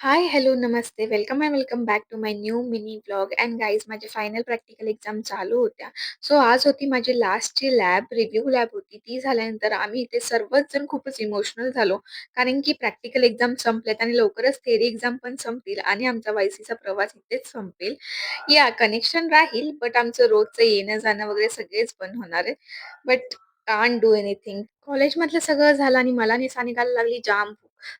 हाय, hello, नमस्ते. Welcome and welcome back to my new mini vlog and guys माझे final practical exam चालू होत्या. So आज होती माझी लास्टची लॅब, रिव्ह्यू लॅब होती. ती झाल्यानंतर आम्ही इथे सर्वच जण खूपच इमोशनल झालो. कारण की प्रॅक्टिकल एक्झाम संपल्यात आणि लवकरच थेअरी एक्झाम पण संपतील आणि आमचा वायसीचा प्रवास इथेच संपेल. या कनेक्शन राहील, बट आमचं रोजचं येणं-जाणं वगैरे सगळेच बंद होणार आहे. But can't do anything. कॉलेजमधलं सगळं झालं आणि मला निसा निघायला लागली जाम.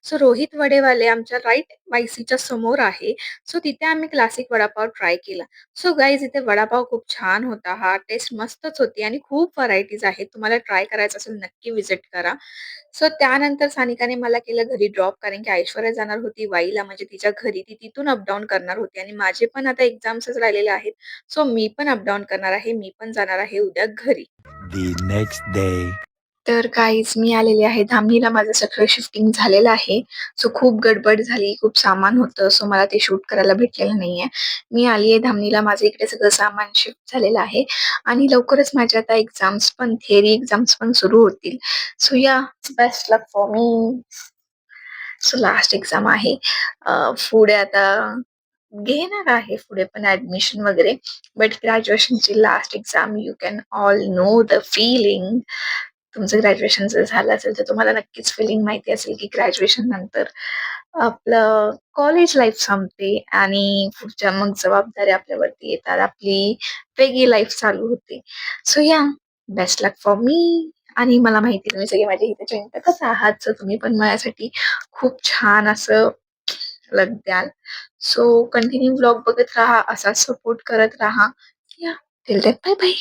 सो रोहित वडेवाले आमच्या राइट वायसीच्या समोर आहे. सो तिथे आम्ही क्लासिक वडापाव ट्राय केला. सो गाईज इथे वडापाव खूप छान होता. हा टेस्ट मस्तच होती आणि खूप व्हरायटीज आहेत. तुम्हाला ट्राय करायचं असेल नक्की व्हिजिट करा. सो त्यानंतर सानिकाने मला केलं घरी ड्रॉप कारण की ऐश्वर्या जाणार होती वाईला म्हणजे तिच्या घरी. ती तिथून अपडाऊन करणार होती आणि माझे पण आता एक्झाम्सच राहिलेले आहेत. सो मी पण अपडाऊन करणार आहे. मी पण जाणार आहे उद्या घरी. The next day. तर गाईज मी आलेले आहे धामणीला. माझं सगळं शिफ्टिंग झालेलं आहे. सो खूप गडबड झाली, खूप सामान होतं. सो मला ते शूट करायला भेटलेलं नाहीये. मी आली आहे धामणीला. माझं इकडे सगळं सामान शिफ्ट झालेलं आहे आणि लवकरच माझ्या आता एक्झाम्स पण, थिअरी एक्झाम्स पण सुरू होतील. So yeah, best luck for me. So last exam आहे. पुढे आता घेणार आहे पुढे पण ऍडमिशन वगैरे. बट ग्रॅज्युएशनची last exam, you can all know the feeling. तुमचं ग्रॅज्युएशन जर झालं असेल तर तुम्हाला नक्कीच फिलिंग माहिती असेल की ग्रॅज्युएशन नंतर आपलं कॉलेज लाईफ संपते आणि पुढच्या मग जबाबदाऱ्या आपल्यावरती येतात. आपली वेगळी लाईफ चालू होते. So yeah, best luck for मी. आणि मला माहिती तुम्ही सगळे माझ्या इथे चिंतकच आहात. सो तुम्ही पण माझ्यासाठी खूप छान असं लक द्याल. सो कंटिन्यू व्लॉग बघत राहा, असा सपोर्ट करत राहा. या, टिल देन बाय बाय.